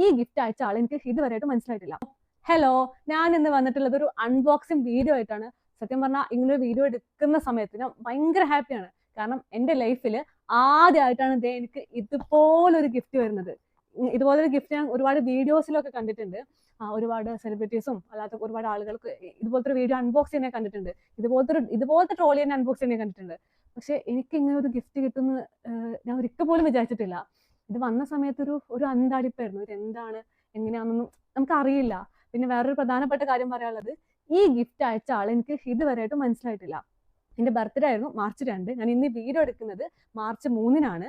ഈ ഗിഫ്റ്റ് അയച്ച ആൾ എനിക്ക് ഇതുവരെയായിട്ട് മനസ്സിലായിട്ടില്ല. ഹലോ, ഞാൻ ഇന്ന് വന്നിട്ടുള്ളത് ഒരു അൺബോക്സിങ് വീഡിയോ ആയിട്ടാണ്. സത്യം പറഞ്ഞാൽ ഇങ്ങനെ ഒരു വീഡിയോ എടുക്കുന്ന സമയത്ത് ഞാൻ ഭയങ്കര ഹാപ്പിയാണ്. കാരണം എൻ്റെ ലൈഫിൽ ആദ്യമായിട്ടാണ് എനിക്ക് ഇതുപോലൊരു ഗിഫ്റ്റ് വരുന്നത്. ഇതുപോലൊരു ഗിഫ്റ്റ് ഞാൻ ഒരുപാട് വീഡിയോസിലൊക്കെ കണ്ടിട്ടുണ്ട്. ഒരുപാട് സെലിബ്രിറ്റീസും അല്ലാത്ത ഒരുപാട് ആളുകൾക്ക് ഇതുപോലത്തെ ഒരു വീഡിയോ അൺബോക്സ് ചെയ്യാൻ കണ്ടിട്ടുണ്ട്. ഇതുപോലത്തെ ട്രോളി തന്നെ അൺബോക്സ് ചെയ്യാൻ കണ്ടിട്ടുണ്ട്. പക്ഷെ എനിക്ക് ഇങ്ങനെ ഒരു ഗിഫ്റ്റ് കിട്ടുന്ന ഞാൻ ഒരിക്കൽ പോലും വിചാരിച്ചിട്ടില്ല. ഇത് വന്ന സമയത്ത് ഒരു അന്താടിപ്പായിരുന്നു. ഇത് എന്താണ് എങ്ങനെയാണെന്നൊന്നും നമുക്ക് അറിയില്ല. പിന്നെ വേറൊരു പ്രധാനപ്പെട്ട കാര്യം പറയാനുള്ളത്, ഈ ഗിഫ്റ്റ് അയച്ച ആൾ എനിക്ക് ഇതുവരെയായിട്ടും മനസ്സിലായിട്ടില്ല. എൻ്റെ ബർത്ത്ഡേ ആയിരുന്നു March 2. ഞാൻ ഇന്ന് വീഡിയോ എടുക്കുന്നത് March 3-നാണ്.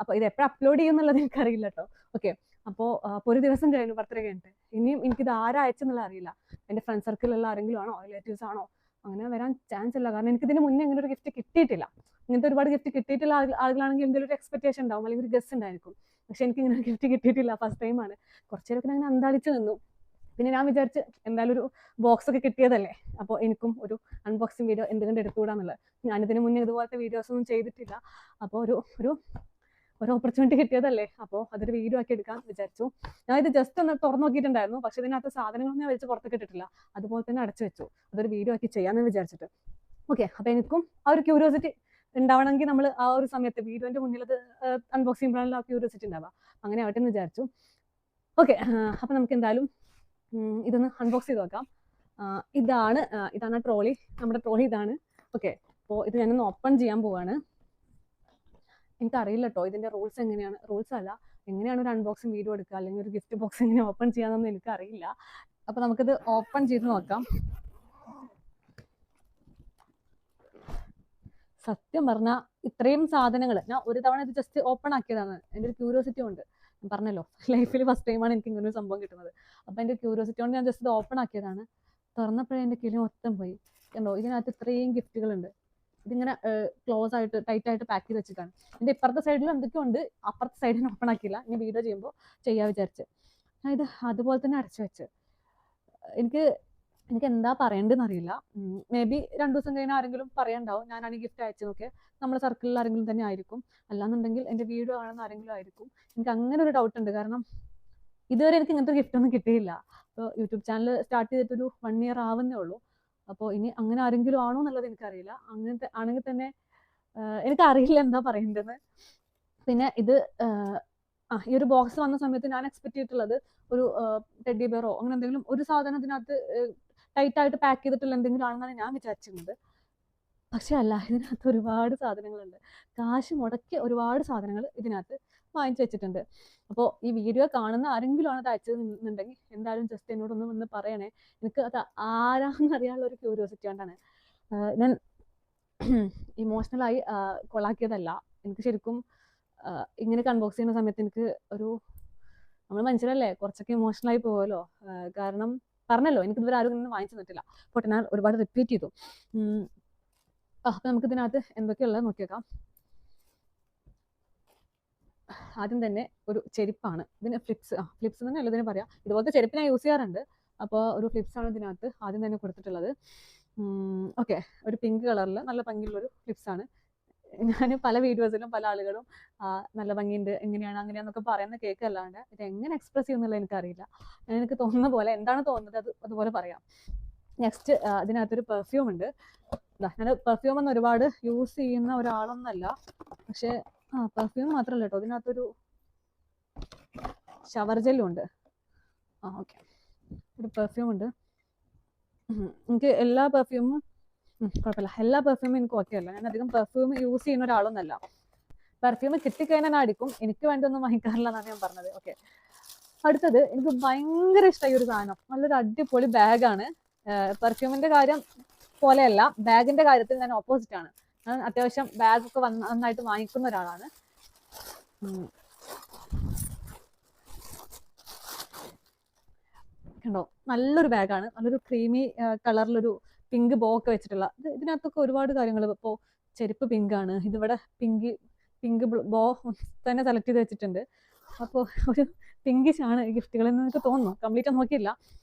അപ്പോൾ ഇത് എപ്പോഴും അപ്ലോഡ് ചെയ്യുന്നുള്ളത് എനിക്കറിയില്ല കേട്ടോ. ഓക്കെ, അപ്പോൾ ഒരു ദിവസം കഴിഞ്ഞു ബർത്ത്ഡേ കഴിഞ്ഞിട്ട്. ഇനിയും എനിക്കിത് ആരാ അയച്ചെന്നുള്ളത് അറിയില്ല. എൻ്റെ ഫ്രണ്ട് സർക്കിളിലുള്ള ആരെങ്കിലും ആണോ, റിലേറ്റീവ്സ് ആണോ, അങ്ങനെ വരാൻ ചാൻസ് ഇല്ല. കാരണം എനിക്ക് ഇതിന് മുന്നേ ഇങ്ങനെ ഒരു ഗിഫ്റ്റ് കിട്ടിയിട്ടില്ല. ഇങ്ങനത്തെ ഒരുപാട് ഗിഫ്റ്റ് കിട്ടിയിട്ടുള്ള ആളുകളാണെങ്കിൽ എന്തെങ്കിലും ഒരു എക്സ്പെക്ടേഷൻ ഉണ്ടാവും, അല്ലെങ്കിൽ ഒരു ഗസ് ഉണ്ടായിരിക്കും. പക്ഷെ എനിക്ക് ഇങ്ങനെ ഒരു ഗിഫ്റ്റ് കിട്ടിയിട്ടില്ല. ഫസ്റ്റ് ടൈമാണ്. കുറച്ചേരൊക്കെ അങ്ങനെ അന്താളിച്ച് നിന്നു. പിന്നെ ഞാൻ വിചാരിച്ച് എന്തായാലും ഒരു ബോക്സ് ഒക്കെ കിട്ടിയതല്ലേ, അപ്പോൾ എനിക്കും ഒരു അൺബോക്സിങ് വീഡിയോ എന്തുകൊണ്ട് എടുത്തുകൂടാന്നുള്ളത്. ഞാനിതിന് മുന്നേ ഇതുപോലത്തെ വീഡിയോസ് ഒന്നും ചെയ്തിട്ടില്ല. അപ്പോൾ ഒരു ഓപ്പർച്യൂണിറ്റി കിട്ടിയതല്ലേ, അപ്പോൾ അതൊരു വീഡിയോ ആക്കി എടുക്കാൻ വിചാരിച്ചു. ഞാൻ ഇത് ജസ്റ്റ് ഒന്ന് തുറന്നു നോക്കിയിട്ടുണ്ടായിരുന്നു. പക്ഷെ ഇതിനകത്ത് സാധനങ്ങളൊന്നും ഞാൻ വെച്ച് പുറത്തേക്ക് ഇട്ടിട്ടില്ല. അതുപോലെ തന്നെ അടച്ചു വെച്ചു. അതൊരു വീഡിയോ ആക്കി ചെയ്യാമെന്ന് വിചാരിച്ചിട്ട്. ഓക്കെ, അപ്പോൾ എനിക്കും ആ ഒരു ക്യൂരിയോസിറ്റി ഉണ്ടാവണമെങ്കിൽ നമ്മൾ ആ ഒരു സമയത്ത് വീഡിയോന്റെ മുന്നിൽ അത് അൺബോക്സ് ചെയ്യുമ്പോഴാണല്ലോ ആ ക്യൂരിയോസിറ്റി ഉണ്ടാവുക. അങ്ങനെ ആവട്ടെ എന്ന് വിചാരിച്ചു. ഓക്കെ, അപ്പോൾ നമുക്ക് എന്തായാലും ഇതൊന്ന് അൺബോക്സ് ചെയ്ത് നോക്കാം. ഇതാണ് ട്രോളി. നമ്മുടെ ട്രോളി ഇതാണ്. ഓക്കെ, അപ്പോൾ ഇത് ഞാനൊന്ന് ഓപ്പൺ ചെയ്യാൻ പോവാണ്. എനിക്കറിയില്ല കേട്ടോ ഇതിൻ്റെ റൂൾസ് എങ്ങനെയാണ്. റൂൾസ് അല്ല, എങ്ങനെയാണ് ഒരു അൺബോക്സിങ് വീഡിയോ എടുക്കുക അല്ലെങ്കിൽ ഒരു ഗിഫ്റ്റ് ബോക്സ് എങ്ങനെ ഓപ്പൺ ചെയ്യാമെന്നൊന്നും എനിക്കറിയില്ല. അപ്പോൾ നമുക്കിത് ഓപ്പൺ ചെയ്ത് നോക്കാം. സത്യം പറഞ്ഞാൽ ഇത്രയും സാധനങ്ങൾ ഞാൻ ഒരു തവണ ഇത് ജസ്റ്റ് ഓപ്പൺ ആക്കിയതാണ്. എൻ്റെ ഒരു ക്യൂരിയോസിറ്റി ഉണ്ട്. ഞാൻ പറഞ്ഞല്ലോ, ലൈഫിൽ ഫസ്റ്റ് ടൈമാണ് എനിക്ക് ഇങ്ങനെ ഒരു സംഭവം കിട്ടുന്നത്. അപ്പോൾ എൻ്റെ ക്യൂരിയോസിറ്റി കൊണ്ട് ഞാൻ ജസ്റ്റ് ഇത് ഓപ്പൺ ആക്കിയതാണ്. തുറന്നപ്പോഴേ എൻ്റെ കിളി മൊത്തം പോയി. കണ്ടോ, ഇതിനകത്ത് ഇത്രയും ഗിഫ്റ്റുകളുണ്ട്. ഇതിങ്ങനെ ക്ലോസ് ആയിട്ട് ടൈറ്റ് ആയിട്ട് പാക്ക് ചെയ്ത് വെച്ചിട്ടാണ്. ഇതിൻ്റെ ഇപ്പുറത്തെ സൈഡിലും എന്തൊക്കെയോ ഉണ്ട്. അപ്പുറത്തെ സൈഡിന് ഓപ്പൺ ആക്കിയില്ല. ഇനി വീഡിയോ ചെയ്യുമ്പോൾ ചെയ്യാൻ വിചാരിച്ച് ഞാൻ ഇത് അതുപോലെ തന്നെ അടച്ചു വെച്ച്. എനിക്ക് എന്താ പറയേണ്ടതെന്ന് അറിയില്ല. മേ ബി 2 ദിവസം കഴിഞ്ഞാൽ ആരെങ്കിലും പറയാണ്ടാവും ഞാനാണ് ഈ ഗിഫ്റ്റ് അയച്ചു നോക്കിയ നമ്മുടെ സർക്കിളിൽ ആരെങ്കിലും തന്നെ ആയിരിക്കും. അല്ലാന്നുണ്ടെങ്കിൽ എൻ്റെ വീഡിയോ കാണുന്ന ആരെങ്കിലും ആയിരിക്കും. എനിക്ക് അങ്ങനെ ഒരു ഡൗട്ട് ഉണ്ട്. കാരണം ഇതുവരെ എനിക്ക് ഇങ്ങനത്തെ ഗിഫ്റ്റ് ഒന്നും കിട്ടിയില്ല. അപ്പോൾ യൂട്യൂബ് ചാനൽ സ്റ്റാർട്ട് ചെയ്തിട്ടൊരു 1 year ആവുന്നേ ഉള്ളൂ. അപ്പോൾ ഇനി അങ്ങനെ ആരെങ്കിലും ആണോ എന്നുള്ളത് എനിക്കറിയില്ല. അങ്ങനത്തെ ആണെങ്കിൽ തന്നെ എനിക്കറിയില്ല എന്താ പറയേണ്ടതെന്ന്. പിന്നെ ഇത് ഈ ഒരു ബോക്സ് വന്ന സമയത്ത് ഞാൻ എക്സ്പെക്ട് ചെയ്തിട്ടുള്ളത് ഒരു ടെഡി ബെയറോ അങ്ങനെ എന്തെങ്കിലും ഒരു സാധനം ഇതിനകത്ത് ടൈറ്റ് ആയിട്ട് പാക്ക് ചെയ്തിട്ടുള്ള എന്തെങ്കിലും ആണെന്നാണ് ഞാൻ വിചാരിച്ചിരുന്നത്. പക്ഷെ അല്ല, ഇതിനകത്ത് ഒരുപാട് സാധനങ്ങളുണ്ട്. കാശ് മുടക്കിയ ഒരുപാട് സാധനങ്ങൾ ഇതിനകത്ത് വാങ്ങിച്ചു വെച്ചിട്ടുണ്ട്. അപ്പോൾ ഈ വീഡിയോ കാണുന്ന ആരെങ്കിലും ആണ് അത് അയച്ചതെന്നുണ്ടെങ്കിൽ എന്തായാലും ജസ്റ്റ് എന്നോടൊന്ന് വന്ന് പറയണേ. എനിക്ക് അത് ആരാന്ന് അറിയാനുള്ള ഒരു ക്യൂരിയോസിറ്റി കൊണ്ടാണ്. ഞാൻ ഇമോഷണലായി കൊളാക്കിയതല്ല. എനിക്ക് ശരിക്കും ഇങ്ങനെ അൺബോക്സ് ചെയ്യുന്ന സമയത്ത് എനിക്ക് നമ്മൾ മനുഷ്യരല്ലേ, കുറച്ചൊക്കെ ഇമോഷണലായി പോകുമല്ലോ. കാരണം പറഞ്ഞല്ലോ, എനിക്കിതുവരെ ആരും ഇങ്ങനെ വാങ്ങിച്ചു തന്നിട്ടില്ല. പോട്ടെ, ഞാൻ ഒരുപാട് റിപ്പീറ്റ് ചെയ്തു. അപ്പം നമുക്ക് ഇതിനകത്ത് എന്തൊക്കെയുള്ളത് നോക്കിയേക്കാം. ആദ്യം തന്നെ ഒരു ചെരുപ്പാണ്. ഇതിന് ഫ്ലിപ്സ് തന്നെ അല്ല ഇതിന് പറയാം. ഇതുപോലത്തെ ചെരുപ്പ് ഞാൻ യൂസ് ചെയ്യാറുണ്ട്. അപ്പോൾ ഒരു ഫ്ലിപ്സ് ആണ് ഇതിനകത്ത് ആദ്യം തന്നെ കൊടുത്തിട്ടുള്ളത്. ഓക്കെ, ഒരു പിങ്ക് കളറിൽ നല്ല ഭംഗിയുള്ളൊരു ഫ്ലിപ്സ് ആണ്. ഞാൻ പല വീഡിയോസിലും പല ആളുകളും നല്ല ഭംഗിയുണ്ട്, എങ്ങനെയാണ് അങ്ങനെയാന്നൊക്കെ പറയുന്ന കേൾക്കല്ലാണ്ട് ഇത് എങ്ങനെ എക്സ്പ്രസ് ചെയ്യുന്നുള്ള എനിക്കറിയില്ല. എനിക്ക് തോന്നുന്ന പോലെ എന്താണ് തോന്നുന്നത് അതുപോലെ പറയാം. നെക്സ്റ്റ്, അതിനകത്തൊരു പെർഫ്യൂം ഉണ്ട്. ഞാൻ പെർഫ്യൂം ഒന്നും ഒരുപാട് യൂസ് ചെയ്യുന്ന ഒരാളൊന്നല്ല. പക്ഷേ പെർഫ്യൂം മാത്രമല്ല കേട്ടോ, ഇതിനകത്തൊരു ഷവർ ജെല്ലും ഉണ്ട്. ഓക്കെ, ഒരു പെർഫ്യൂം ഉണ്ട്. എനിക്ക് എല്ലാ പെർഫ്യൂമും കുഴപ്പമില്ല. എല്ലാ പെർഫ്യൂമും എനിക്ക് ഓക്കെ അല്ല. ഞാൻ അധികം പെർഫ്യൂം യൂസ് ചെയ്യുന്ന ഒരാളൊന്നല്ല. പെർഫ്യൂം കിട്ടിക്കഴിഞ്ഞാൽ അടിക്കും. എനിക്ക് വേണ്ടി ഒന്നും വാങ്ങിക്കാറില്ല എന്നാണ് ഞാൻ പറഞ്ഞത്. ഓക്കെ, അടുത്തത് എനിക്ക് ഭയങ്കര ഇഷ്ടമായി ഒരു സാധനം. നല്ലൊരു അടിപൊളി ബാഗാണ്. പെർഫ്യൂമിന്റെ കാര്യം പോലെയല്ല, ബാഗിന്റെ കാര്യത്തിൽ ഞാൻ ഓപ്പോസിറ്റ് ആണ്. ഞാൻ അത്യാവശ്യം ബാഗൊക്കെ നന്നായിട്ട് വാങ്ങിക്കുന്ന ഒരാളാണ്. കണ്ടോ, നല്ലൊരു ബാഗാണ്. നല്ലൊരു ക്രീമി കളറിലൊരു പിങ്ക് ബോ ഒക്കെ വെച്ചിട്ടുള്ള. ഇതിനകത്തൊക്കെ ഒരുപാട് കാര്യങ്ങൾ. ഇപ്പോൾ ചെരുപ്പ് പിങ്കാണ്. ഇതിവിടെ പിങ്ക് ബോ തന്നെ സെലക്ട് ചെയ്ത് വെച്ചിട്ടുണ്ട്. അപ്പോൾ ഒരു പിങ്കിഷ് ആണ് ഈ ഗിഫ്റ്റുകളെന്ന് എനിക്ക് തോന്നുന്നു. കംപ്ലീറ്റ് നോക്കിയില്ല.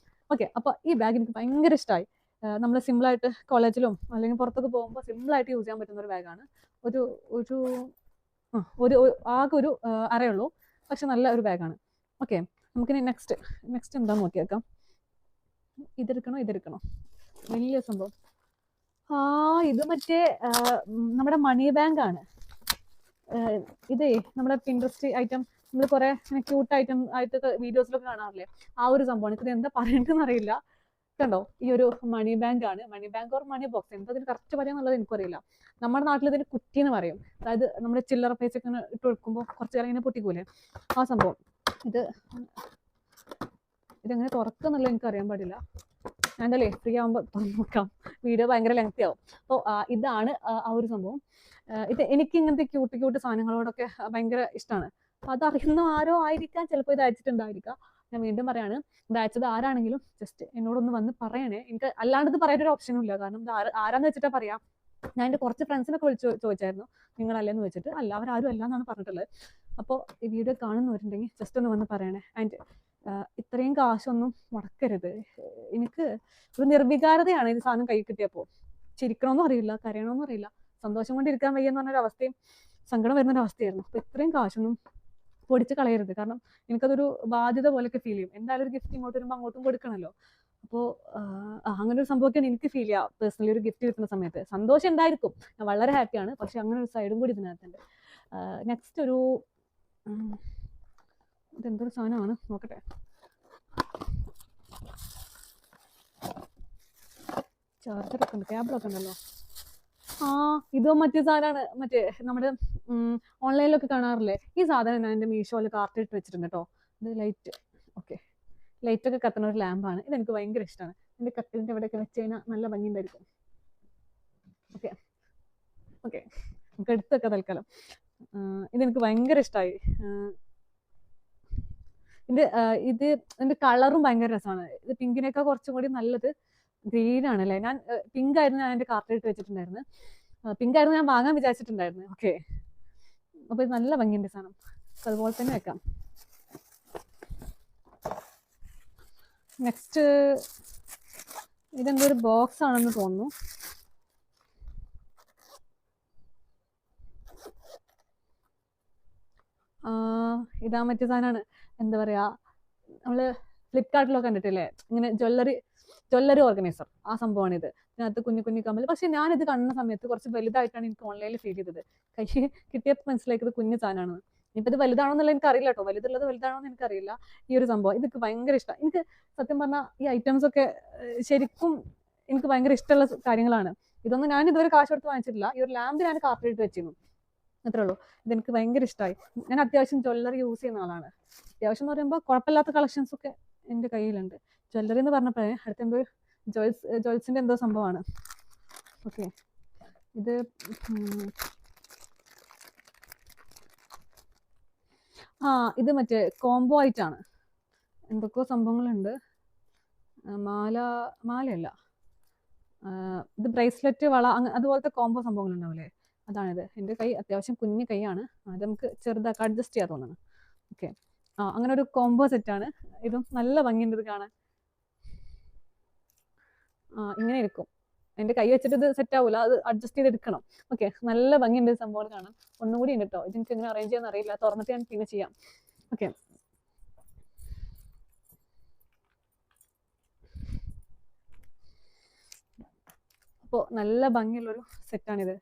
ഓക്കെ, അപ്പോൾ ഈ ബാഗ് എനിക്ക് ഭയങ്കര ഇഷ്ടമായി. നമ്മൾ സിമ്പിളായിട്ട് കോളേജിലും അല്ലെങ്കിൽ പുറത്തൊക്കെ പോകുമ്പോൾ സിമ്പിളായിട്ട് യൂസ് ചെയ്യാൻ പറ്റുന്ന ഒരു ബാഗാണ്. ആകെ ഒരു അറയുള്ളൂ, പക്ഷെ നല്ല ഒരു ബാഗാണ്. ഓക്കെ, നമുക്കിനി നെക്സ്റ്റ് എന്താ നോക്കി വെക്കാം. ഇതെടുക്കണോ? വലിയ സംഭവം. ഇത് മറ്റേ നമ്മുടെ മണി ബാങ്ക് ആണ്. ഇതേ നമ്മുടെ പിൻട്രസ്റ്റ് ഐറ്റം, നമ്മൾ കുറെ ക്യൂട്ട് ഐറ്റം ആയിട്ട് വീഡിയോസിലൊക്കെ കാണാറില്ലേ, ആ ഒരു സംഭവമാണ്. ഇത് എന്താ പറയേണ്ടതെന്ന് അറിയില്ല. കണ്ടോ, ഈ ഒരു മണി ബാങ്ക് ആണ്. Money bank or money box, എന്താ ഇതിന് കറക്റ്റ് പറയാന്നുള്ളത് എനിക്കറിയില്ല. നമ്മുടെ നാട്ടിൽ ഇതിന് കുറ്റി എന്ന് പറയും. അതായത് നമ്മുടെ ചില്ലറ പൈസ ഒക്കെ ഇട്ട് കൊടുക്കുമ്പോൾ കുറച്ച് കാലം ഇങ്ങനെ പൊട്ടിക്കൂലേ, ആ സംഭവം. ഇതെങ്ങനെ തുറക്കുന്നുള്ള എനിക്ക് അറിയാൻ പാടില്ല. ഞാൻ എന്തായാലേ ഫ്രീ ആകുമ്പോൾ തുറന്നു നോക്കാം, വീഡിയോ ഭയങ്കര ലെങ്തി ആവും. അപ്പോൾ ഇതാണ് ആ ഒരു സംഭവം. ഇത് എനിക്ക് ഇങ്ങനത്തെ ക്യൂട്ട് സാധനങ്ങളോടൊക്കെ ഭയങ്കര ഇഷ്ടമാണ്. അപ്പോൾ അതറിയുന്ന ആരോ ആയിരിക്കാം ചിലപ്പോൾ ഇത് അയച്ചിട്ടുണ്ടായിരിക്കാം. ഞാൻ വീണ്ടും പറയാണ്, ഇത് അയച്ചത് ആരാണെങ്കിലും ജസ്റ്റ് എന്നോടൊന്ന് വന്ന് പറയണേ. എനിക്ക് അല്ലാണ്ട് ഇത് പറയാനൊരു ഓപ്ഷനും ഇല്ല. കാരണം ഇത് ആരാന്ന് വെച്ചിട്ടാ പറയാം. ഞാൻ എൻ്റെ കുറച്ച് ഫ്രണ്ട്സിനൊക്കെ വിളിച്ച് ചോദിച്ചായിരുന്നു, നിങ്ങളല്ലേന്ന് വെച്ചിട്ട്. അല്ല, അവരാരും അല്ല എന്നാണ് പറഞ്ഞിട്ടുള്ളത്. അപ്പോൾ ഈ വീഡിയോ കാണുന്നവരുണ്ടെങ്കിൽ ജസ്റ്റ് ഒന്ന് വന്ന് പറയണേ. ആൻഡ് ഇത്രയും കാശൊന്നും മുടക്കരുത്. എനിക്ക് ഒരു നിർവികാരതയാണ് ഇത് സാധനം കൈ കിട്ടിയപ്പോൾ. ചിരിക്കണമെന്നും അറിയില്ല, കരയണമെന്നും അറിയില്ല, സന്തോഷം കൊണ്ട് ഇരിക്കാൻ വയ്യെന്ന് പറഞ്ഞൊരവസ്ഥയും സങ്കടം വരുന്നൊരവസ്ഥയായിരുന്നു. അപ്പോൾ ഇത്രയും കാശൊന്നും പൊടിച്ച് കളയരുത്. കാരണം എനിക്കതൊരു ബാധ്യത പോലെയൊക്കെ ഫീൽ ചെയ്യും. എന്തായാലും ഒരു ഗിഫ്റ്റ് ഇങ്ങോട്ട് വരുമ്പോൾ അങ്ങോട്ടും കൊടുക്കണമല്ലോ. അപ്പോൾ അങ്ങനെ ഒരു സംഭവമൊക്കെയാണ് എനിക്ക് ഫീൽ ചെയ്യുക. പേഴ്സണലി ഒരു ഗിഫ്റ്റ് കിട്ടുന്ന സമയത്ത് സന്തോഷം ഉണ്ടായിരിക്കും, ഞാൻ വളരെ ഹാപ്പിയാണ്. പക്ഷെ അങ്ങനെ ഒരു സൈഡും കൂടി ഇതിനകത്തുണ്ട്. നെക്സ്റ്റ് ഒരു ഇതെന്തൊരു സാധനമാണ് നോക്കട്ടെ. ചാർജറൊക്കെ ഉണ്ട്, കേബിളൊക്കെ ഉണ്ടല്ലോ. ഇതോ മറ്റേ സാധനമാണ്, മറ്റേ നമ്മുടെ ഓൺലൈനിലൊക്കെ കാണാറില്ലേ ഈ സാധനം. ഞാൻ എൻ്റെ മീഷോയിൽ കാർട്ടിട്ട് വെച്ചിട്ടുണ്ട് കേട്ടോ. ഇത് ലൈറ്റ്, ഓക്കെ, ലൈറ്റൊക്കെ കത്തുന്ന ഒരു ലാമ്പാണ്. ഇതെനിക്ക് ഭയങ്കര ഇഷ്ടമാണ്. എൻ്റെ കട്ടിലിൻ്റെ ഇവിടെയൊക്കെ വെച്ച് കഴിഞ്ഞാൽ നല്ല ഭംഗിയുണ്ടായിരിക്കും. ഓക്കെ, നമുക്ക് എടുത്തൊക്കെ തൽക്കാലം. ഇതെനിക്ക് ഭയങ്കര ഇഷ്ടമായി. ഇതിന്റെ കളറും ഭയങ്കര രസമാണ്. ഇത് പിങ്കിനേക്കാൾ കുറച്ചും കൂടി നല്ലത് ഗ്രീൻ ആണല്ലേ. ഞാൻ പിങ്ക് ആയിരുന്നു ഞാൻ എൻ്റെ കാർട്ടിലിട്ട് വെച്ചിട്ടുണ്ടായിരുന്നു. പിങ്ക് ആയിരുന്നു ഞാൻ വാങ്ങാൻ വിചാരിച്ചിട്ടുണ്ടായിരുന്നു. ഓക്കെ, അപ്പൊ ഇത് നല്ല ഭംഗിയുണ്ട് സാധനം. അതുപോലെ തന്നെ വെക്കാം. നെക്സ്റ്റ് ഇതെന്തൊരു ബോക്സ് ആണെന്ന് തോന്നുന്നു. ഇതാ മറ്റേ സാധനമാണ്. എന്താ പറയാ, നമ്മള് ഫ്ലിപ്കാർട്ടിലൊക്കെ കണ്ടിട്ടില്ലേ ഇങ്ങനെ ജ്വല്ലറി ഓർഗനൈസർ, ആ സംഭവമാണ് ഇത്. ഇതിനകത്ത് കുഞ്ഞു കമ്മൽ. പക്ഷെ ഞാനിത് കാണുന്ന സമയത്ത് കുറച്ച് വലുതായിട്ടാണ് എനിക്ക് ഓൺലൈനിൽ ഫീൽ ചെയ്തത്. കൈ കിട്ടിയപ്പോൾ മനസ്സിലാക്കിയത് കുഞ്ഞു സാധനമാണ്. ഇനിയിപ്പോൾ ഇത് വലുതാണോന്നുള്ള എനിക്ക് അറിയില്ല കേട്ടോ, വലുതാണോ എന്ന് എനിക്കറിയില്ല. ഈ ഒരു സംഭവം ഇതൊക്കെ ഭയങ്കര ഇഷ്ടമാണ് എനിക്ക്. സത്യം പറഞ്ഞാൽ ഈ ഐറ്റംസ് ഒക്കെ ശരിക്കും എനിക്ക് ഭയങ്കര ഇഷ്ടമുള്ള കാര്യങ്ങളാണ്. ഇതൊന്നും ഞാൻ ഇതുവരെ കാശ് കൊടുത്ത് വാങ്ങിച്ചിട്ടില്ല. ഈ ഒരു ലാമ്പ് ഞാൻ കാർട്ടിലിട്ട് വെച്ചിരുന്നു, അത്രേ ഉള്ളൂ. ഇതെനിക്ക് ഭയങ്കര ഇഷ്ടമായി. ഞാൻ അത്യാവശ്യം ജ്വല്ലറി യൂസ് ചെയ്യുന്ന ആളാണ്. അത്യാവശ്യം എന്ന് പറയുമ്പോൾ കുഴപ്പമില്ലാത്ത കളക്ഷൻസ് ഒക്കെ എൻ്റെ കയ്യിലുണ്ട്. ജ്വല്ലറി എന്ന് പറഞ്ഞപ്പോഴേ അടുത്തെന്തോ ജോയ്സിൻ്റെ എന്തോ സംഭവമാണ്. ഓക്കെ, ഇത് മറ്റേ കോംബോ ആയിട്ടാണ്. എന്തൊക്കെയോ സംഭവങ്ങളുണ്ട്. മാലയല്ല, ഇത് ബ്രേസ്ലെറ്റ്, വള, അതുപോലത്തെ കോംബോ സംഭവങ്ങളുണ്ടാവില്ലേ, അതാണിത്. എൻ്റെ കൈ അത്യാവശ്യം കുഞ്ഞു കൈയാണ്, അത് നമുക്ക് ചെറുതാക്കി അഡ്ജസ്റ്റ് ചെയ്യാൻ തോന്നുന്നു. ഓക്കെ, അങ്ങനെ ഒരു കോംബോ സെറ്റാണ്. ഇതും നല്ല ഭംഗിയുണ്ട് ഇത് കാണാൻ. ഇങ്ങനെ ഇരിക്കും. എൻ്റെ കൈ വെച്ചിട്ട് ഇത് സെറ്റ് ആവൂല, അത് അഡ്ജസ്റ്റ് ചെയ്തെടുക്കണം. ഓക്കെ, നല്ല ഭംഗിയുണ്ട് സംഭവം കാണാൻ. ഒന്നുകൂടി ഉണ്ട് കേട്ടോ, ഇതെനിക്ക് എങ്ങനെ അറേഞ്ച് ചെയ്യാൻ അറിയില്ല. തുറന്നിട്ട് ഞാൻ പിന്നെ ചെയ്യാം. ഓക്കെ, അപ്പോൾ നല്ല ഭംഗിയുള്ളൊരു സെറ്റാണിത്.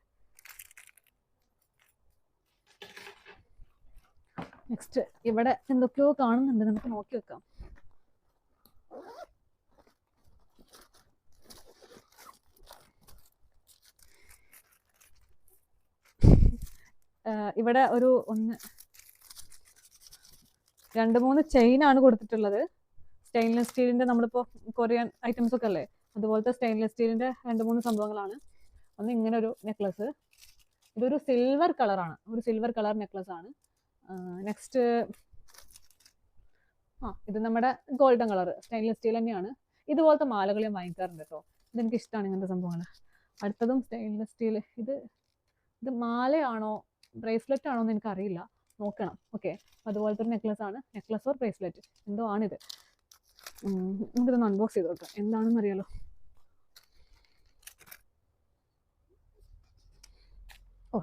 നെക്സ്റ്റ് ഇവിടെ എന്തൊക്കെയോ കാണുന്നുണ്ട്, നമുക്ക് നോക്കി വെക്കാം. ഇവിടെ ഒരു 2-3 ചെയിനാണ് കൊടുത്തിട്ടുള്ളത്. സ്റ്റെയിൻലെസ് സ്റ്റീലിന്റെ, നമ്മളിപ്പോൾ കൊറിയൻ ഐറ്റംസ് ഒക്കെ അല്ലേ, അതുപോലത്തെ സ്റ്റെയിൻലെസ് സ്റ്റീലിന്റെ 2-3 സംഭവങ്ങളാണ്. ഒന്ന് ഇങ്ങനെ ഒരു നെക്ലസ്, ഇതൊരു സിൽവർ കളറാണ്, ഒരു സിൽവർ കളർ നെക്ലസ് ആണ്. നെക്സ്റ്റ് ഇത് നമ്മുടെ ഗോൾഡൻ കളർ സ്റ്റെയിൻലെസ് സ്റ്റീൽ തന്നെയാണ്. ഇതുപോലത്തെ മാലകൾ ഞാൻ വാങ്ങിക്കാറുണ്ട് കേട്ടോ, ഇതെനിക്ക് ഇഷ്ടമാണ് ഇങ്ങനത്തെ സംഭവങ്ങൾ. അടുത്തതും സ്റ്റെയിൻലെസ് സ്റ്റീൽ. ഇത് മാലയാണോ ബ്രേസ്ലെറ്റ് ആണോ എന്ന് എനിക്കറിയില്ല, നോക്കണം. ഓക്കെ, അതുപോലത്തെ ഒരു നെക്ലസ് ആണ്, നെക്ലസ് ഓർ ബ്രേസ്ലെറ്റ് എന്തോ ആണിത്. നമുക്കിതൊന്ന് അൺബോക്സ് ചെയ്ത് നോക്കാം, എന്താണെന്ന് അറിയാലോ.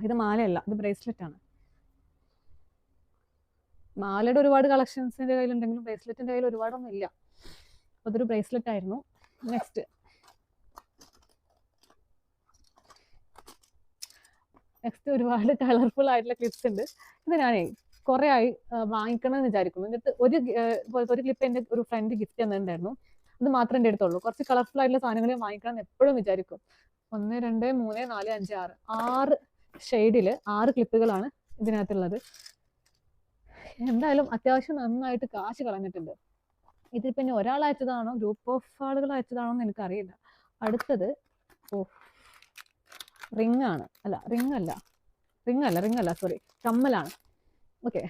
ഇത് മാലയല്ല, ഇത് ബ്രേസ്ലെറ്റ് ആണ്. മാലയുടെ ഒരുപാട് കളക്ഷൻസിന്റെ കയ്യിലുണ്ടെങ്കിലും ബ്രേസ്ലെറ്റിന്റെ കയ്യിൽ ഒരുപാടൊന്നും ഇല്ല. അതൊരു ബ്രേസ്ലെറ്റ് ആയിരുന്നു. നെക്സ്റ്റ് ഒരുപാട് കളർഫുൾ ആയിട്ടുള്ള ക്ലിപ്സ് ഉണ്ട്. ഇത് ഞാനേ കുറെ ആയി വാങ്ങിക്കണം എന്ന് വിചാരിക്കുന്നു. എന്നിട്ട് ഒരു ക്ലിപ്പ് എൻ്റെ ഒരു ഫ്രണ്ട് ഗിഫ്റ്റ് തന്നിട്ടുണ്ടായിരുന്നു. അത് മാത്രമേ എൻ്റെ അടുത്തുള്ളൂ. കുറച്ച് കളർഫുൾ ആയിട്ടുള്ള സാധനങ്ങൾ വാങ്ങിക്കണം എന്ന് എപ്പോഴും വിചാരിക്കും. 1, 2, 3, 4, 5, 6 ഷെയ്ഡിൽ 6 ക്ലിപ്പുകളാണ് ഇതിനകത്തുള്ളത്. എന്തായാലും അത്യാവശ്യം നന്നായിട്ട് കാശ് കളഞ്ഞിട്ടുണ്ട്. ഇതിപ്പോ ഇനി ഒരാൾ അയച്ചതാണോ ഗ്രൂപ്പ് ഓഫ് ആളുകൾ അയച്ചതാണോ എന്ന് എനിക്കറിയില്ല. അടുത്തത് റിംഗ് ആണ്. റിംഗ് അല്ല സോറി, കമ്മലാണ്. ഓക്കെ,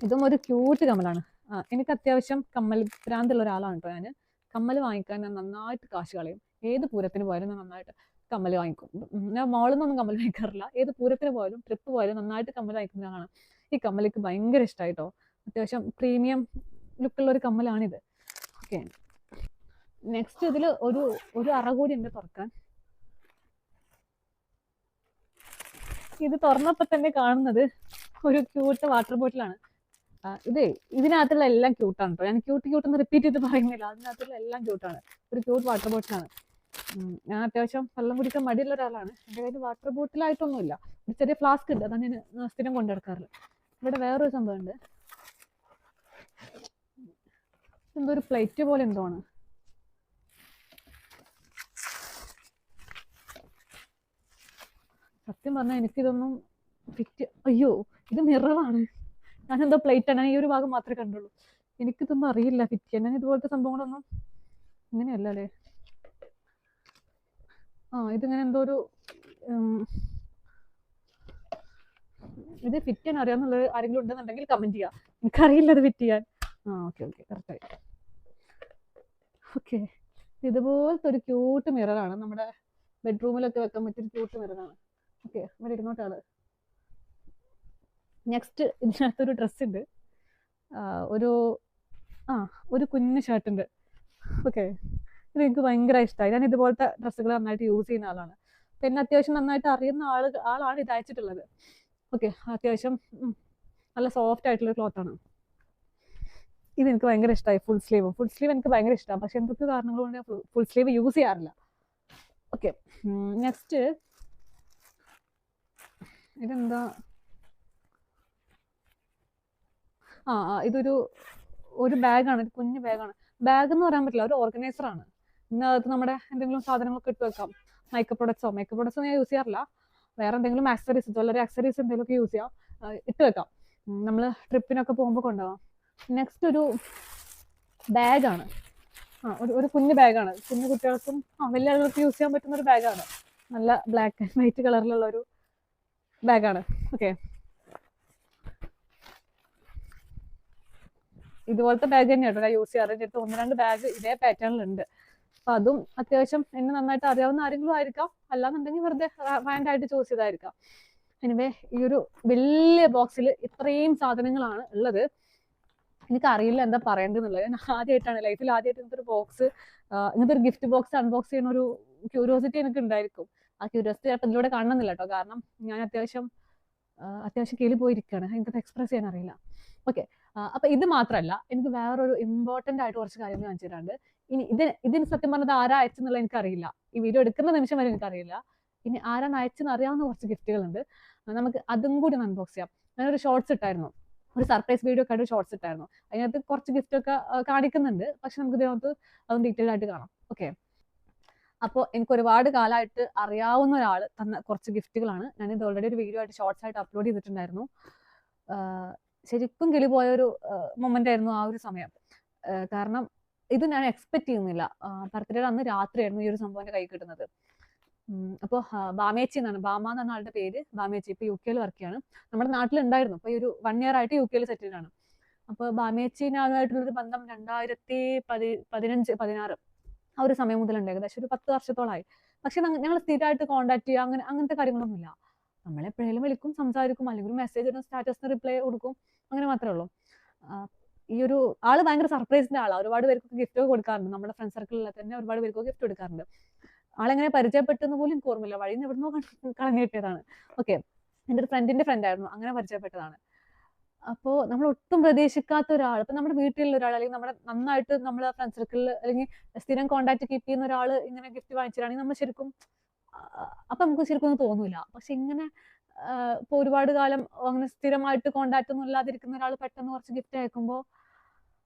ഇതും ഒരു ക്യൂട്ട് കമ്മലാണ്. എനിക്ക് അത്യാവശ്യം കമ്മൽ ഭ്രാന്തുള്ള ഒരാളാണ് കേട്ടോ. ഞാൻ കമ്മൽ വാങ്ങിക്കാൻ ഞാൻ നന്നായിട്ട് കാശ് കളയും. ഏത് പൂരത്തിന് പോയാലും ഞാൻ നന്നായിട്ട് കമ്മൽ വാങ്ങിക്കും. ഞാൻ മോളിൽ നിന്നൊന്നും കമ്മൽ വാങ്ങിക്കാറില്ല. ഏത് പൂരത്തിന് പോയാലും ട്രിപ്പ് പോയാലും നന്നായിട്ട് കമ്മൽ വാങ്ങിക്കുന്നതാണ്. ഈ കമ്മലിക്ക് ഭയങ്കര ഇഷ്ടമായിട്ടോ. അത്യാവശ്യം പ്രീമിയം ലുക്കുള്ള ഒരു കമ്മലാണിത്. ഓക്കെ, നെക്സ്റ്റ് ഇതിൽ ഒരു അറ കൂടി ഉണ്ട് തുറക്കാൻ. ഇത് തുറന്നപ്പോ തന്നെ കാണുന്നത് ഒരു ക്യൂട്ട് വാട്ടർ ബോട്ടിലാണ്. ഇതിനകത്തുള്ള എല്ലാം ക്യൂട്ടാണ് കേട്ടോ. ഞാൻ ക്യൂട്ട് എന്ന് റിപ്പീറ്റ് ചെയ്ത് പറയുന്നില്ല. അതിനകത്തുള്ള എല്ലാം ക്യൂട്ടാണ്. ഒരു ക്യൂട്ട് വാട്ടർ ബോട്ടിലാണ്. ഞാൻ അത്യാവശ്യം വെള്ളം കുടിക്കാൻ മടിയുള്ള ഒരാളാണ്. എൻ്റെ കയ്യിൽ വാട്ടർ ബോട്ടിലായിട്ടൊന്നുമില്ല. ഒരു ചെറിയ ഫ്ലാസ്ക് ഉണ്ട്, അതാണ് ഞാൻ സ്ഥിരം കൊണ്ടെടുക്കാറുള്ളത്. ഇവിടെ വേറൊരു സംഭവം ഉണ്ട്. എന്തോ ഒരു പ്ലേറ്റ് പോലെ എന്തോ ആണ്. സത്യം പറഞ്ഞാൽ എനിക്കിതൊന്നും അയ്യോ, ഇത് മിററാണ്. ഞാനെന്തോ പ്ലേറ്റ് ആണ്. ഈ ഒരു ഭാഗം മാത്രമേ കണ്ടുള്ളൂ. എനിക്കിതൊന്നും അറിയില്ല ഫിറ്റ് ചെയ്യാൻ. ഞാൻ ഇതുപോലത്തെ സംഭവങ്ങളൊന്നും ഇങ്ങനെയല്ല അല്ലേ. ഇതിങ്ങനെ എന്തോ ഒരു ഇത് ഫിറ്റ് ചെയ്യാൻ അറിയാന്നുള്ളത് ആരെങ്കിലും ഉണ്ടെന്നുണ്ടെങ്കിൽ കമന്റ് ചെയ്യാം. എനിക്കറിയില്ല അത് ഫിറ്റ് ചെയ്യാൻ. ഓക്കെ കറക്റ്റായി. ഓക്കെ, ഇതുപോലത്തെ ഒരു ക്യൂട്ട് മിററാണ്. നമ്മുടെ ബെഡ്റൂമിലൊക്കെ വെക്കാൻ പറ്റിയൊരു ക്യൂട്ട് മിററാണ്. ഓക്കെ, ഇവിടെ ഇരുന്നോട്ടാണ്. നെക്സ്റ്റ് ഇതിനകത്തൊരു ഡ്രസ് ഉണ്ട്. ഒരു കുഞ്ഞു ഷർട്ട് ഉണ്ട്. ഓക്കെ, ഇത് എനിക്ക് ഭയങ്കര ഇഷ്ടമായി. ഞാൻ ഇതുപോലത്തെ ഡ്രസ്സുകൾ നന്നായിട്ട് യൂസ് ചെയ്യുന്ന ആളാണ്. പിന്നെ അത്യാവശ്യം നന്നായിട്ട് അറിയുന്ന ആളാണ് ഇത് അയച്ചിട്ടുള്ളത്. ഓക്കെ, അത്യാവശ്യം നല്ല സോഫ്റ്റ് ആയിട്ടുള്ള ക്ലോത്താണ്. ഇത് എനിക്ക് ഭയങ്കര ഇഷ്ടമായി. ഫുൾ സ്ലീവ് എനിക്ക് ഭയങ്കര ഇഷ്ടമാണ്. പക്ഷെ എന്തൊക്കെ കാരണങ്ങൾ കൊണ്ട് ഞാൻ ഫുൾ സ്ലീവ് യൂസ് ചെയ്യാറില്ല. ഓക്കെ, നെക്സ്റ്റ് ഇതെന്താ? ഒരു ബാഗാണ്. ഒരു കുഞ്ഞു ബാഗാണ്. ബാഗ് എന്ന് പറയാൻ പറ്റില്ല, ഒരു ഓർഗനൈസർ ആണ്. ഇതിനകത്ത് നമ്മുടെ എന്തെങ്കിലും സാധനങ്ങളൊക്കെ ഇട്ട് വെക്കാം. മേക്കപ്പ് പ്രൊഡക്ട്സോ ഞാൻ യൂസ് ചെയ്യാറില്ല. വേറെ എന്തെങ്കിലും ആക്സറീസ്, ജ്വല്ലറി ആക്സറീസ് എന്തെങ്കിലുമൊക്കെ യൂസ് ചെയ്യാം, ഇട്ട് വെക്കാം. നമ്മൾ ട്രിപ്പിനൊക്കെ പോകുമ്പോൾ കൊണ്ടുപോകാം. നെക്സ്റ്റ് ഒരു ബാഗാണ്. ഒരു കുഞ്ഞു ബാഗാണ്. കുഞ്ഞു കുട്ടികൾക്കും വലിയ ആളുകൾക്ക് യൂസ് ചെയ്യാൻ പറ്റുന്ന ഒരു ബാഗാണ്. നല്ല ബ്ലാക്ക് ആൻഡ് വൈറ്റ് കളറിലുള്ള ഒരു ബാഗാണ്. ഓക്കെ, ഇതുപോലത്തെ ബാഗ് തന്നെയാണ് ഞാൻ യൂസ് ചെയ്യാറ്. എനിക്ക് 1-2 ബാഗ് ഇതേ പാറ്റേണിലുണ്ട്. അപ്പൊ അതും അത്യാവശ്യം എന്നെ നന്നായിട്ട് അറിയാവുന്ന ആരെങ്കിലും ആയിരിക്കാം, അല്ലാന്നുണ്ടെങ്കിൽ വെറുതെ റാൻഡ് ആയിട്ട് ചൂസ് ചെയ്തായിരിക്കാം. എനിവേ, ഈ ഒരു വലിയ ബോക്സിൽ ഇത്രയും സാധനങ്ങളാണ് ഉള്ളത്. എനിക്കറിയില്ല എന്താ പറയേണ്ടതെന്നുള്ളത്. ഞാൻ ലൈഫിൽ ആദ്യമായിട്ട് ഇങ്ങനത്തെ ഒരു ബോക്സ്, ഇങ്ങനത്തെ ഒരു ഗിഫ്റ്റ് ബോക്സ് അൺബോക്സ് ചെയ്യുന്ന ഒരു ക്യൂരിയോസിറ്റി എനിക്ക് ഉണ്ടായിരിക്കും. ആ ക്യൂരിയോസിറ്റി ചിലപ്പോൾ ഇതിലൂടെ കാണുന്നില്ല കേട്ടോ. കാരണം ഞാൻ അത്യാവശ്യം കീഴിൽ പോയിരിക്കുകയാണ്. എനിക്കത് എക്സ്പ്രസ് ചെയ്യാൻ അറിയില്ല. ഓക്കെ, അപ്പൊ ഇത് മാത്രമല്ല, എനിക്ക് വേറൊരു ഇമ്പോർട്ടൻ്റ് ആയിട്ട് കുറച്ച് കാര്യങ്ങൾ കാണിച്ചു തരാണ്ട്. ഇനി ഇതിന് സത്യം പറഞ്ഞത് ആരാ അയച്ചെന്നുള്ളത് എനിക്കറിയില്ല. ഈ വീഡിയോ എടുക്കുന്ന നിമിഷം വരെ എനിക്കറിയില്ല. ഇനി ആരാണ് അയച്ചെന്ന് അറിയാവുന്ന കുറച്ച് ഗിഫ്റ്റുകളുണ്ട്. നമുക്ക് അതും കൂടി ഒന്ന് അൺബോക്സ് ചെയ്യാം. ഞാനൊരു ഷോർട്സ് ഇട്ടായിരുന്നു, ഒരു സർപ്രൈസ് വീഡിയോ ഒക്കെ ആയിട്ട് ഷോർട്സ് ഇട്ടായിരുന്നു. അതിനകത്ത് കുറച്ച് ഗിഫ്റ്റ് ഒക്കെ കാണിക്കുന്നുണ്ട്. പക്ഷെ നമുക്ക് ഇതിനകത്ത് അതും ഡീറ്റെയിൽ ആയിട്ട് കാണാം. ഓക്കെ, അപ്പോൾ എനിക്ക് ഒരുപാട് കാലമായിട്ട് അറിയാവുന്ന ഒരാൾ തന്ന കുറച്ച് ഗിഫ്റ്റുകളാണ്. ഞാനിത് ഓൾറെഡി ഒരു വീഡിയോ ആയിട്ട് ഷോർട്സ് ആയിട്ട് അപ്ലോഡ് ചെയ്തിട്ടുണ്ടായിരുന്നു. ശരിക്കും കിളി പോയൊരു മൊമെന്റ് ആയിരുന്നു ആ ഒരു സമയം. കാരണം ഇത് ഞാൻ എക്സ്പെക്ട് ചെയ്യുന്നില്ല. ബർത്ത്ഡേയുടെ അന്ന് രാത്രിയായിരുന്നു ഈ ഒരു സംഭവം എൻ്റെ കൈ കിട്ടുന്നത്. അപ്പോൾ ബാമേച്ചി ബാമ എന്നാണ് ആളുടെ പേര്. ബാമേച്ചി ഇപ്പോൾ UK വർക്ക് ചെയ്യാണ്. നമ്മുടെ നാട്ടിലുണ്ടായിരുന്നു. അപ്പോൾ ഈ ഒരു 1 year ആയിട്ട് UK സെറ്റിൽഡ് ആണ്. അപ്പോൾ ബാമേച്ചിനായിട്ടുള്ളൊരു ബന്ധം 2015-16 ആ ഒരു സമയം മുതലുണ്ട്. ഏകദേശം ഒരു 10 വർഷത്തോളമായി. പക്ഷെ ഞങ്ങൾ സ്ഥിരമായിട്ട് കോൺടാക്ട് ചെയ്യുക അങ്ങനത്തെ കാര്യങ്ങളൊന്നുമില്ല. നമ്മളെപ്പോഴേലും വിളിക്കും, സംസാരിക്കും, അല്ലെങ്കിൽ ഒരു മെസ്സേജ് ഇടും, സ്റ്റാറ്റസിന് റിപ്ലൈ കൊടുക്കും, അങ്ങനെ മാത്രമേ ഉള്ളൂ. ഈ ഒരു ആള് ഭയങ്കര സർപ്രൈസിന്റെ ആളാണ്. ഒരുപാട് പേർക്ക് ഗിഫ്റ്റ് ഒക്കെ കൊടുക്കാറുണ്ട്. നമ്മുടെ ഫ്രണ്ട് സർക്കിളിൽ തന്നെ ഒരുപാട് പേർക്ക് ഗിഫ്റ്റ് കൊടുക്കാറുണ്ട്. ആളെങ്ങനെ പരിചയപ്പെട്ടെന്ന് പോലും എനിക്ക് ഓർമ്മയില്ല. വഴിയിൽ നിന്ന് എവിടുന്നോ കളഞ്ഞു കിട്ടിയതാണ്. ഓക്കെ, എൻ്റെ ഒരു ഫ്രണ്ടിന്റെ ഫ്രണ്ട് ആയിരുന്നു, അങ്ങനെ പരിചയപ്പെട്ടതാണ്. അപ്പോൾ നമ്മൾ ഒട്ടും പ്രതീക്ഷിക്കാത്ത ഒരാൾ, ഇപ്പൊ നമ്മുടെ വീട്ടിലുള്ള ഒരാൾ അല്ലെങ്കിൽ നമ്മുടെ നന്നായിട്ട് നമ്മളെ ഫ്രണ്ട് സർക്കിളിൽ അല്ലെങ്കിൽ സ്ഥിരം കോണ്ടാക്ട് കീപ്പ് ചെയ്യുന്ന ഒരാൾ ഇങ്ങനെ ഗിഫ്റ്റ് വാങ്ങിച്ചിട്ടാണെങ്കിൽ നമ്മൾ ശരിക്കും അപ്പൊ നമുക്ക് ശരിക്കും ഒന്നും തോന്നൂല. പക്ഷെ ഇങ്ങനെ ഇപ്പൊ ഒരുപാട് കാലം അങ്ങനെ സ്ഥിരമായിട്ട് കോണ്ടാക്ട് ഒന്നും ഇല്ലാതിരിക്കുന്ന ഒരാൾ പെട്ടെന്ന് കുറച്ച് ഗിഫ്റ്റ് അയക്കുമ്പോൾ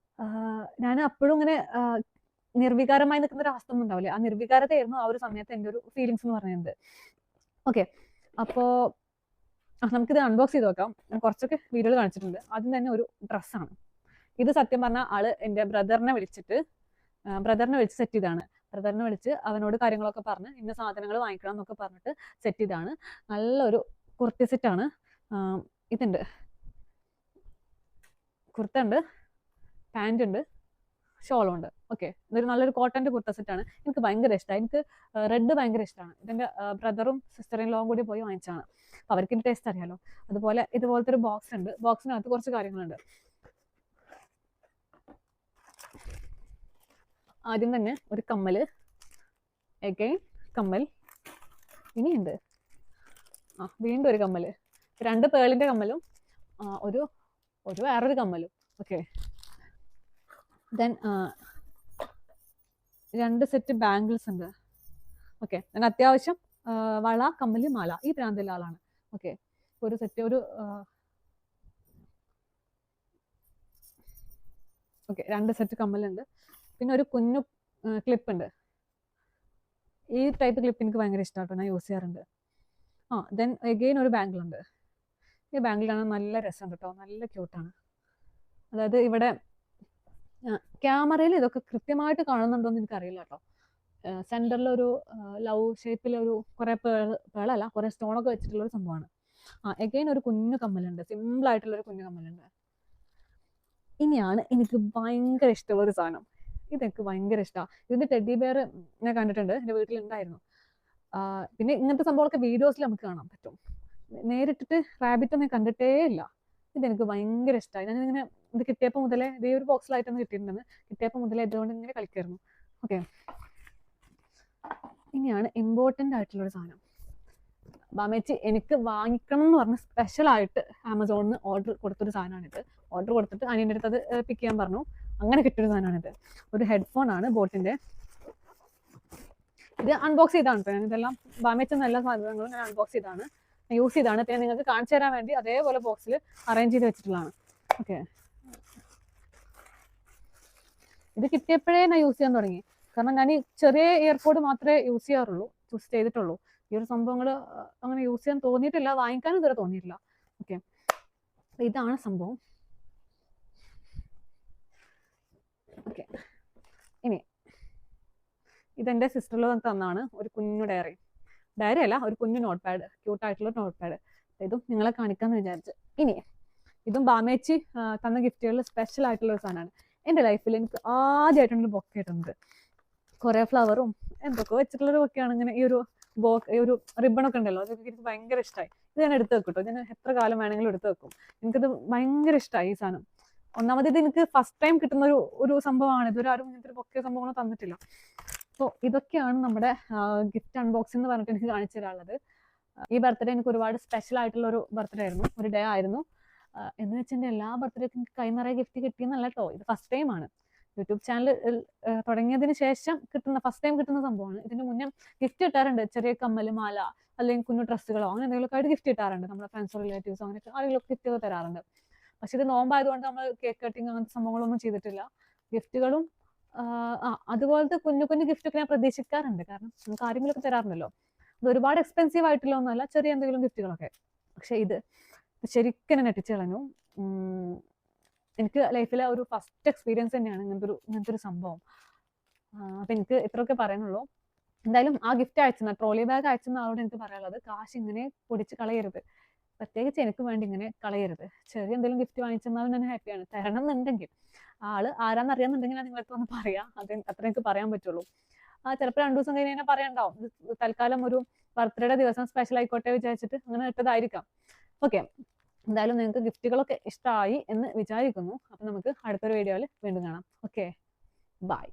ഞാൻ അപ്പോഴും ഇങ്ങനെ നിർവികാരമായി നിൽക്കുന്ന ഒരു അവസ്ഥ ഒന്നും ഉണ്ടാവില്ല. ആ നിർവികാരതയായിരുന്നു ആ ഒരു സമയത്ത് എൻ്റെ ഒരു ഫീലിങ്സ് എന്ന് പറയുന്നത്. ഓക്കെ, അപ്പോ നമുക്കിത് അൺബോക്സ് ചെയ്ത് നോക്കാം. ഞാൻ കുറച്ചൊക്കെ വീഡിയോയിൽ കാണിച്ചിട്ടുണ്ട്. ആദ്യം തന്നെ ഒരു ഡ്രസ്സാണ്. ഇത് സത്യം പറഞ്ഞാൽ ആള് എൻ്റെ ബ്രദറിനെ വിളിച്ച് സെറ്റ് ചെയ്താണ്. ബ്രദറിനെ വിളിച്ച് അവനോട് കാര്യങ്ങളൊക്കെ പറഞ്ഞ് ഇന്ന സാധനങ്ങൾ വാങ്ങിക്കണം എന്നൊക്കെ പറഞ്ഞിട്ട് സെറ്റ് ചെയ്താണ്. നല്ലൊരു കുർത്തി സെറ്റാണ്. ഇതുണ്ട്, കുർത്ത ഉണ്ട്, പാൻറ് ഉണ്ട്, ഷോളും ഉണ്ട്. ഓക്കെ, ഇതൊരു നല്ലൊരു കോട്ടൻ്റെ കുർത്ത സെറ്റാണ്. എനിക്ക് ഭയങ്കര ഇഷ്ടമായി. എനിക്ക് റെഡ് ഭയങ്കര ഇഷ്ടമാണ്. ഇതെൻ്റെ ബ്രദറും സിസ്റ്റർ ഇൻ ലോയും കൂടി പോയി വാങ്ങിച്ചാണ്. അപ്പോൾ അവർക്ക് ഇതിൻ്റെ ടേസ്റ്റ് അറിയാലോ. അതുപോലെ ഇതുപോലത്തെ ഒരു ബോക്സ് ഉണ്ട്. ബോക്സിനകത്ത് കുറച്ച് കാര്യങ്ങളുണ്ട്. ആദ്യം തന്നെ ഒരു കമ്മല്, എഗെയിൻ കമ്മൽ, ഇനിയുണ്ട് വീണ്ടും ഒരു കമ്മല്, 2 പേളിൻ്റെ കമ്മലും ഒരു വേറൊരു കമ്മലും. ഓക്കെ, ദെൻ 2 സെറ്റ് ബാംഗിൾസ് ഉണ്ട്. ഓക്കെ, ഞാൻ അത്യാവശ്യം വള, കമ്മല്, മാല ഈ പ്രാന്തുള്ള ആളാണ്. ഓക്കെ, ഒരു സെറ്റ് ഓക്കെ 2 സെറ്റ് കമ്മലുണ്ട്. പിന്നെ ഒരു കുഞ്ഞു ക്ലിപ്പ് ഉണ്ട്. ഈ ടൈപ്പ് ക്ലിപ്പ് എനിക്ക് ഭയങ്കര ഇഷ്ടമാട്ടോ, ഞാൻ യൂസ് ചെയ്യാറുണ്ട്. ദെൻ എഗെയിൻ ഒരു ബാംഗിളുണ്ട്. ഈ ബാംഗിളാണ് നല്ല രസമുണ്ട് കേട്ടോ, നല്ല ക്യൂട്ടാണ്. അതായത് ഇവിടെ ക്യാമറയിൽ ഇതൊക്കെ കൃത്യമായിട്ട് കാണുന്നുണ്ടോ എന്ന് എനിക്കറിയില്ല കേട്ടോ. സെൻറ്ററിലൊരു ലവ് ഷേപ്പിലൊരു കുറേ പേളല്ല, കുറേ സ്റ്റോണൊക്കെ വെച്ചിട്ടുള്ളൊരു സംഭവമാണ്. എഗെയിൻ ഒരു കുഞ്ഞു കമ്മലുണ്ട്, സിമ്പിളായിട്ടുള്ളൊരു കുഞ്ഞു കമ്മലുണ്ട്. ഇനിയാണ് എനിക്ക് ഭയങ്കര ഇഷ്ടമുള്ളൊരു സാധനം. ഇതെനിക്ക് ഭയങ്കര ഇഷ്ടമാണ്. ഇതിൻ്റെ ടെഡി ബെയർ ഞാൻ കണ്ടിട്ടുണ്ട്, എൻ്റെ വീട്ടിലുണ്ടായിരുന്നു. പിന്നെ ഇങ്ങനത്തെ സംഭവങ്ങളൊക്കെ വീഡിയോസിൽ നമുക്ക് കാണാൻ പറ്റും. നേരിട്ടിട്ട് റാബിറ്റൊന്നും കണ്ടിട്ടേ ഇല്ല. ഇതെനിക്ക് ഭയങ്കര ഇഷ്ടമായി. ഞാനിങ്ങനെ ഇത് കിട്ടിയപ്പോൾ മുതലേ ഇതേ ഒരു ബോക്സിലായിട്ടൊന്ന് കിട്ടിയിട്ടുണ്ടെന്ന്. കിട്ടിയപ്പോൾ മുതലേ ഇതുകൊണ്ട് ഇങ്ങനെ കളിക്കായിരുന്നു. ഓക്കെ, ഇനിയാണ് ഇമ്പോർട്ടൻ്റ് ആയിട്ടുള്ളൊരു സാധനം. ബാമേച്ചി എനിക്ക് വാങ്ങിക്കണം എന്ന് പറഞ്ഞ് സ്പെഷ്യലായിട്ട് ആമസോണിൽ നിന്ന് ഓർഡർ കൊടുത്തൊരു സാധനമാണിത്. ഓർഡർ കൊടുത്തിട്ട് അനിയൻ്റെ അടുത്ത് അത് പിക്ക് ചെയ്യാൻ പറഞ്ഞു. അങ്ങനെ കിട്ടിയൊരു സാധനമാണിത്. ഒരു ഹെഡ്ഫോൺ ആണ് ബോട്ടിൻ്റെ. ഇത് അൺബോക്സ് ചെയ്താണ് കേട്ടോ. ഞാനിതെല്ലാം ബാമേച്ചി എല്ലാ സാധനങ്ങളും ഞാൻ അൺബോക്സ് ചെയ്താണ്, യൂസ് ചെയ്താണ്. പിന്നെ നിങ്ങൾക്ക് കാണിച്ചു തരാൻ വേണ്ടി അതേപോലെ ബോക്സിൽ അറേഞ്ച് ചെയ്ത് വെച്ചിട്ടുള്ളതാണ്. ഓക്കെ, ഇത് കിട്ടിയപ്പോഴേ ഞാൻ യൂസ് ചെയ്യാൻ തുടങ്ങി. കാരണം ഞാൻ ഈ ചെറിയ എയർപോഡ് മാത്രമേ യൂസ് ചെയ്തിട്ടുള്ളൂ. ഈ ഒരു സംഭവങ്ങൾ അങ്ങനെ യൂസ് ചെയ്യാൻ തോന്നിയിട്ടില്ല, വാങ്ങിക്കാനും ഇതുവരെ തോന്നിയിട്ടില്ല. ഓക്കെ, ഇതാണ് സംഭവം. ഓക്കെ, ഇനി ഇതെൻ്റെ സിസ്റ്ററിൽ തന്നാണ് ഒരു കുഞ്ഞു ഡയറി അല്ല, ഒരു കുഞ്ഞു നോട്ട് പാഡ്, ക്യൂട്ടായിട്ടുള്ള നോട്ട് പാഡ്. ഇതും നിങ്ങളെ കാണിക്കാമെന്ന് വിചാരിച്ചു. ഇനി ഇതും ബാമേച്ചി തന്ന ഗിഫ്റ്റുകളിൽ സ്പെഷ്യൽ ആയിട്ടുള്ള ഒരു സാധനമാണ്. എൻ്റെ ലൈഫിൽ എനിക്ക് ആദ്യമായിട്ടാണ് ഒരു ബൊക്കെ കിട്ടുന്നത്. കുറേ ഫ്ലവറും എന്തൊക്കെ വെച്ചിട്ടുള്ളൊരു ബൊക്കെയാണ്. ഇങ്ങനെ ഈ ഒരു റിബണൊക്കെ ഉണ്ടല്ലോ, അതൊക്കെ എനിക്ക് ഭയങ്കര ഇഷ്ടമായി. ഇത് ഞാൻ എടുത്ത് വെക്കും കേട്ടോ. ഞാൻ എത്ര കാലം വേണമെങ്കിലും എടുത്ത് വെക്കും. എനിക്കത് ഭയങ്കര ഇഷ്ടമായി ഈ സാധനം. ഒന്നാമത് ഇത് എനിക്ക് ഫസ്റ്റ് ടൈം കിട്ടുന്ന ഒരു സംഭവമാണ്. ഇതൊരു ആരും ഇങ്ങനത്തെ ഒരു ബൊക്കെ സംഭവങ്ങളോ തന്നിട്ടില്ല. അപ്പോൾ ഇതൊക്കെയാണ് നമ്മുടെ ഗിഫ്റ്റ് അൺബോക്സിംഗ് എന്ന് പറഞ്ഞിട്ട് എനിക്ക് കാണിച്ചു തരാനുള്ളത്. ഈ ബർത്ത്ഡേ എനിക്ക് ഒരുപാട് സ്പെഷ്യൽ ആയിട്ടുള്ള ഒരു ബർത്ത്ഡേ ആയിരുന്നു, ഒരു ഡേ ആയിരുന്നു. എന്ന് വെച്ചാൽ എൻ്റെ എല്ലാ ബർത്ത്ഡേക്കും എനിക്ക് കൈ നിറയെ ഗിഫ്റ്റ് കിട്ടിയെന്നല്ല കേട്ടോ. ഇത് ഫസ്റ്റ് ടൈമാണ്. യൂട്യൂബ് ചാനൽ തുടങ്ങിയതിന് ശേഷം ഫസ്റ്റ് ടൈം കിട്ടുന്ന സംഭവമാണ്. ഇതിന് മുന്നേ ഗിഫ്റ്റ് കിട്ടാറുണ്ട്, ചെറിയ കമ്മല്, മാല, അല്ലെങ്കിൽ കുഞ്ഞു ഡ്രസ്സുകളോ അങ്ങനെ എന്തെങ്കിലുമൊക്കെ ആയിട്ട് ഗിഫ്റ്റ് കിട്ടാറുണ്ട്. നമ്മുടെ ഫ്രണ്ട്സോ റിലേറ്റീവ്സോ അങ്ങനെയൊക്കെ ആരെങ്കിലും ഗിഫ്റ്റ് ഒക്കെ തരാറുണ്ട്. പക്ഷെ ഇത് നോമ്പായതുകൊണ്ട് നമ്മൾ കേക്ക് കട്ടിങ് അങ്ങനത്തെ സംഭവങ്ങളൊന്നും ചെയ്തിട്ടില്ല. ഗിഫ്റ്റുകളും അതുപോലത്തെ കുഞ്ഞു കുഞ്ഞു ഗിഫ്റ്റൊക്കെ ഞാൻ പ്രതീക്ഷിക്കാറുണ്ട്. കാരണം നമുക്ക് ആരെങ്കിലുമൊക്കെ തരാറുണ്ടല്ലോ. ഇത് ഒരുപാട് എക്സ്പെൻസീവ് ആയിട്ടുള്ള ഒന്നുമല്ല, ചെറിയ എന്തെങ്കിലും ഗിഫ്റ്റുകളൊക്കെ. പക്ഷെ ഇത് ശരിക്കും എന്നെ നെട്ടിച്ച് കളഞ്ഞു. എനിക്ക് ലൈഫിലെ ഒരു ഫസ്റ്റ് എക്സ്പീരിയൻസ് തന്നെയാണ് ഇങ്ങനത്തെ ഒരു സംഭവം. അപ്പം എനിക്ക് ഇത്രയൊക്കെ പറയാനുള്ളൂ. എന്തായാലും ആ ഗിഫ്റ്റ് അയച്ചെന്ന ട്രോളി ബാഗ് അയച്ചെന്ന ആളോട് എനിക്ക് പറയാനുള്ളത്, കാശ് ഇങ്ങനെ പൊടിച്ച് കളയരുത്. പ്രത്യേകിച്ച് എനിക്ക് വേണ്ടി ഇങ്ങനെ കളയരുത്. ചെറിയ എന്തെങ്കിലും ഗിഫ്റ്റ് വാങ്ങിച്ചെന്നാലും ഞാൻ ഹാപ്പിയാണ്. തരണം എന്നുണ്ടെങ്കിൽ ആള് ആരാന്ന് അറിയാന്നുണ്ടെങ്കിൽ ഞാൻ നിങ്ങൾക്ക് ഒന്ന് പറയാം. അത്ര എനിക്ക് പറയാൻ പറ്റുള്ളൂ. ചിലപ്പോൾ 2 ദിവസം കഴിഞ്ഞ് പറയണ്ടാവും. തൽക്കാലം ഒരു ബർത്ത്ഡേയുടെ ദിവസം സ്പെഷ്യൽ ആയിക്കോട്ടെ വിചാരിച്ചിട്ട് അങ്ങനെ ഇട്ടതായിരിക്കാം. ഓക്കെ, എന്തായാലും നിങ്ങൾക്ക് ഗിഫ്റ്റുകളൊക്കെ ഇഷ്ടമായി എന്ന് വിചാരിക്കുന്നു. അപ്പം നമുക്ക് അടുത്തൊരു വീഡിയോയിൽ വീണ്ടും കാണാം. Okay, by.